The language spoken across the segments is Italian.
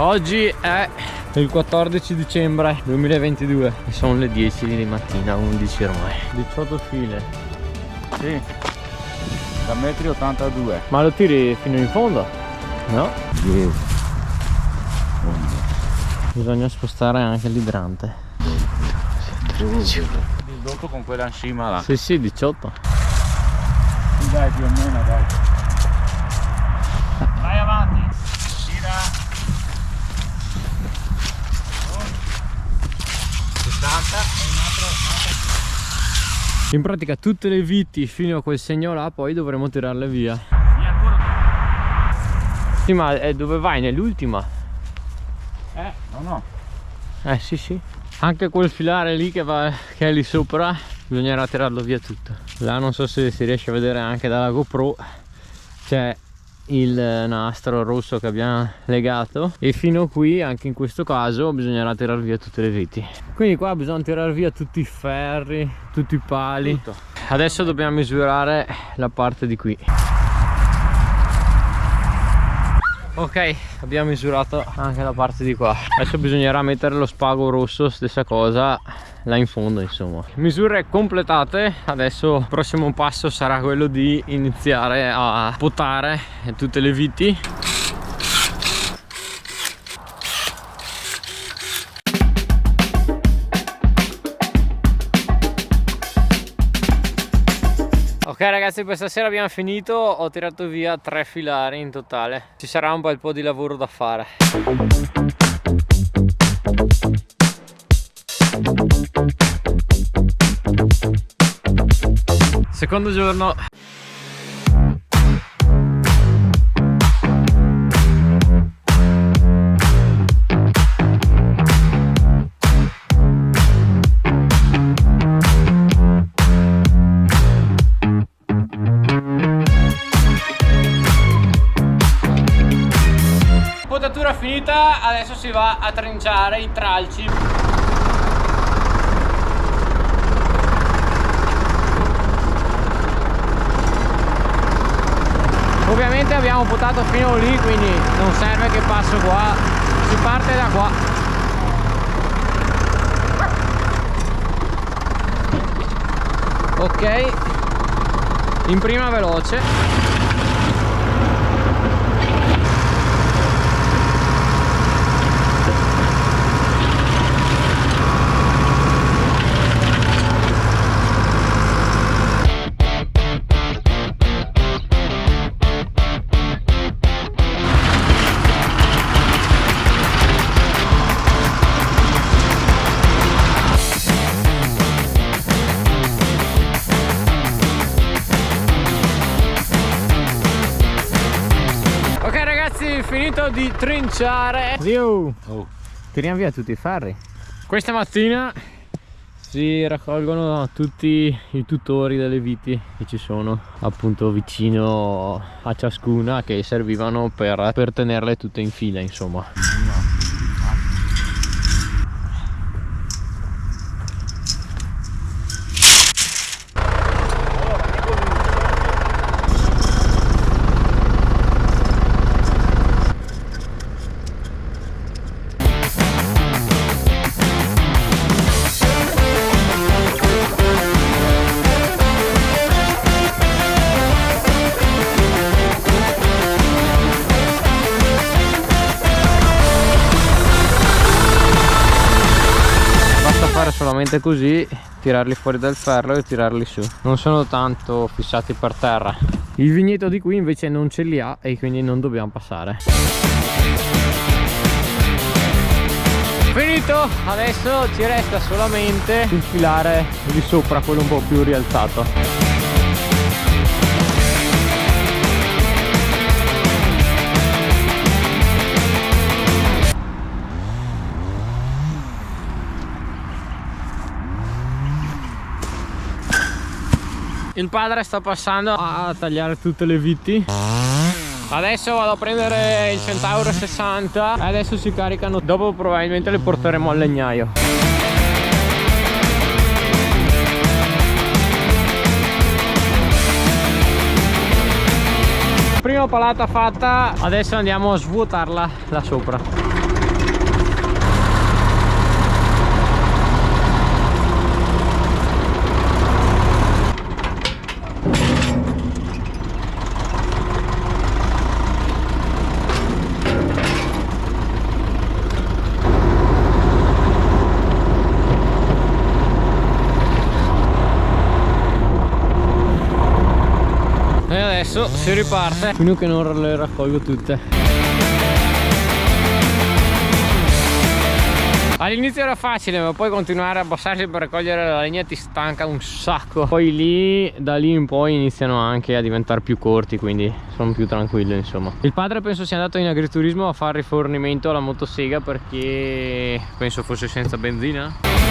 Oggi è il 14 dicembre 2022 e sono le 10 di mattina, 11 ormai. 18 file. Sì, da 1,82 m. Ma lo tiri fino in fondo? No? 10. Bisogna spostare anche l'idrante. Dopo con quella in cima là. Sì, sì, 18. Sì, dai, più o meno, dai. Vai avanti. Gira. 60 e un altro. In pratica tutte le viti fino a quel segno là poi dovremo tirarle via. Via ancora. Sì, ma dove vai? Nell'ultima? No. Sì, sì. Anche quel filare lì che è lì sopra bisognerà tirarlo via tutto. Là non so se si riesce a vedere anche dalla GoPro, c'è il nastro rosso che abbiamo legato e fino qui anche in questo caso bisognerà tirare via tutte le viti. Quindi qua bisogna tirare via tutti i ferri, tutti i pali. Tutto. Adesso dobbiamo misurare la parte di qui. Ok, abbiamo misurato anche la parte di qua. Adesso bisognerà mettere lo spago rosso, stessa cosa là in fondo, insomma. Misure completate. Adesso il prossimo passo sarà quello di iniziare a potare tutte le viti. Ok ragazzi, questa sera abbiamo finito, ho tirato via 3 filari in totale. Ci sarà un bel po' di lavoro da fare. Secondo giorno. Potatura finita, adesso si va a trinciare i tralci. Ovviamente abbiamo potato fino lì, quindi non serve che passo qua, si parte da qua. Ok, in prima veloce. Finito di trinciare. Zio, tiriamo via tutti i ferri. Questa mattina si raccolgono tutti i tutori delle viti che ci sono appunto vicino a ciascuna, che servivano per tenerle tutte in fila, insomma. Solamente così, tirarli fuori dal ferro e tirarli su, non sono tanto fissati per terra. Il vigneto di qui invece non ce li ha e quindi non dobbiamo passare. Finito, adesso ci resta solamente il filare di sopra, quello un po' più rialzato. Il padre sta passando a tagliare tutte le viti. Adesso vado a prendere il Centauro 60 e adesso si caricano. Dopo probabilmente le porteremo al legnaio. Prima palata fatta, adesso andiamo a svuotarla là sopra. adesso si riparte, fino a che non le raccolgo tutte. All'inizio era facile, ma poi continuare a abbassarsi per raccogliere la legna ti stanca un sacco. Poi lì, da lì in poi iniziano anche a diventare più corti, quindi sono più tranquillo, insomma. Il padre penso sia andato in agriturismo a fare rifornimento alla motosega, perché penso fosse senza benzina.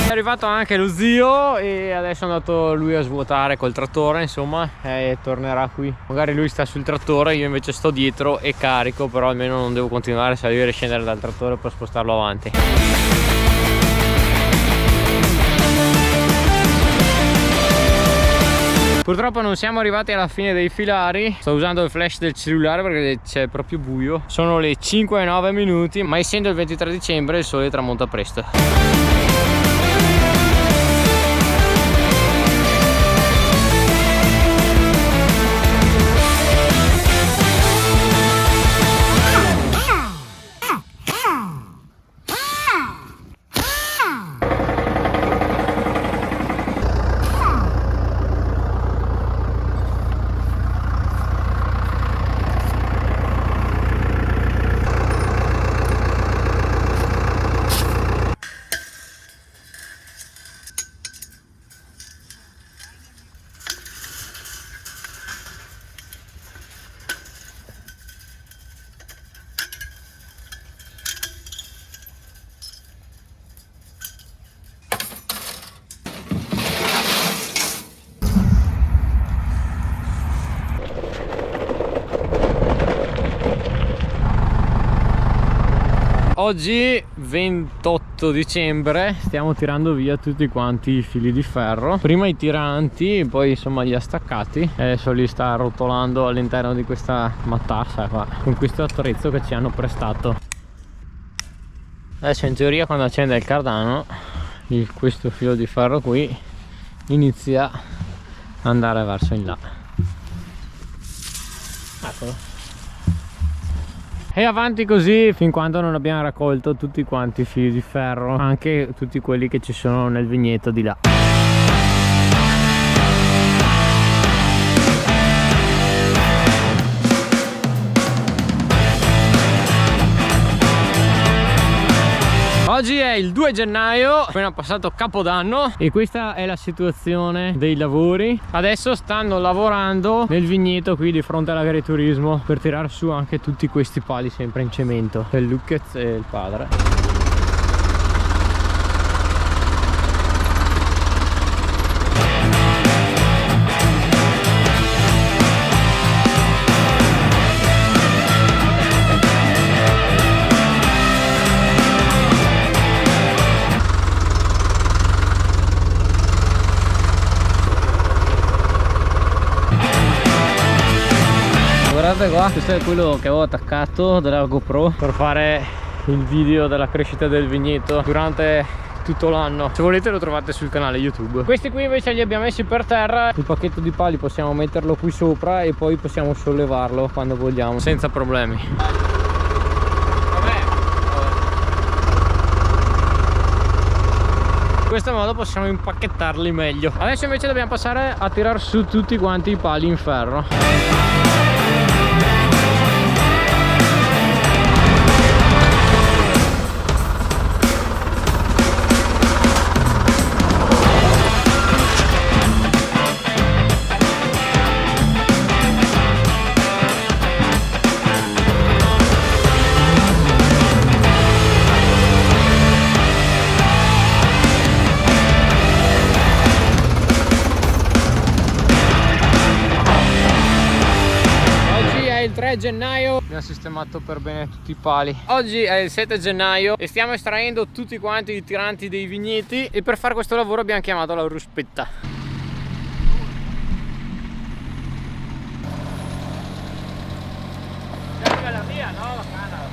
È arrivato anche lo zio e adesso è andato lui a svuotare col trattore, insomma, e tornerà qui. Magari lui sta sul trattore, io invece sto dietro e carico, però almeno non devo continuare a salire e scendere dal trattore per spostarlo avanti. Purtroppo non siamo arrivati alla fine dei filari. Sto usando il flash del cellulare perché c'è proprio buio. Sono le 5:09, ma essendo il 23 dicembre il sole tramonta presto. Oggi 28 dicembre stiamo tirando via tutti quanti i fili di ferro, prima i tiranti, poi insomma gli astaccati. Adesso li sta rotolando all'interno di questa matassa qua, con questo attrezzo che ci hanno prestato. Adesso in teoria quando accende il cardano questo filo di ferro qui inizia ad andare verso in là. Eccolo. E avanti così fin quando non abbiamo raccolto tutti quanti i fili di ferro, anche tutti quelli che ci sono nel vigneto di là. Oggi è il 2 gennaio, appena passato Capodanno, e questa è la situazione dei lavori. Adesso stanno lavorando nel vigneto qui di fronte all'agriturismo per tirare su anche tutti questi pali sempre in cemento. Il Lucchez e il padre. Guardate qua, questo è quello che avevo attaccato della GoPro per fare il video della crescita del vigneto durante tutto l'anno. Se volete lo trovate sul canale YouTube. Questi qui invece li abbiamo messi per terra. Il pacchetto di pali possiamo metterlo qui sopra e poi possiamo sollevarlo quando vogliamo senza problemi. In questo modo possiamo impacchettarli meglio. Adesso invece dobbiamo passare a tirar su tutti quanti i pali in ferro. Il 3 gennaio abbiamo sistemato per bene tutti i pali. Oggi è il 7 gennaio e stiamo estraendo tutti quanti i tiranti dei vigneti, e per fare questo lavoro abbiamo chiamato la ruspetta. C'è la mia, no? La canna.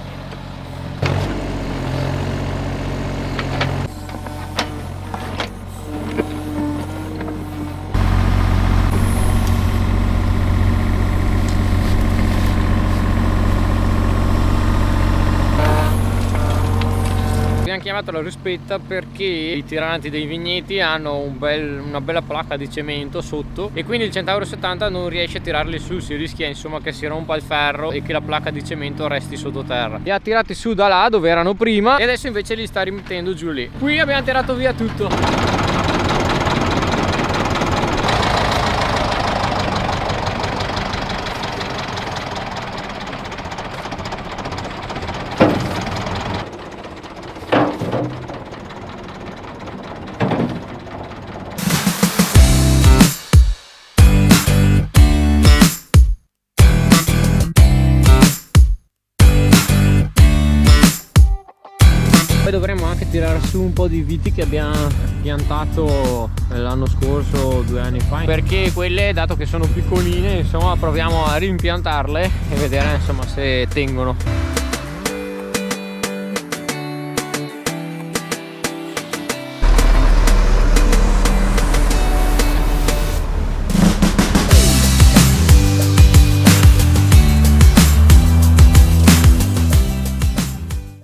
Abbiamo campionato la rispetta perché i tiranti dei vigneti hanno una bella placca di cemento sotto, e quindi il Centauro 70 non riesce a tirarli su, si rischia insomma che si rompa il ferro e che la placca di cemento resti sottoterra. Li ha tirati su da là dove erano prima e adesso invece li sta rimettendo giù lì. Qui abbiamo tirato via tutto. Dovremmo anche tirare su un po' di viti che abbiamo piantato l'anno scorso, 2 anni fa, perché quelle, dato che sono piccoline, insomma proviamo a rimpiantarle e vedere insomma se tengono.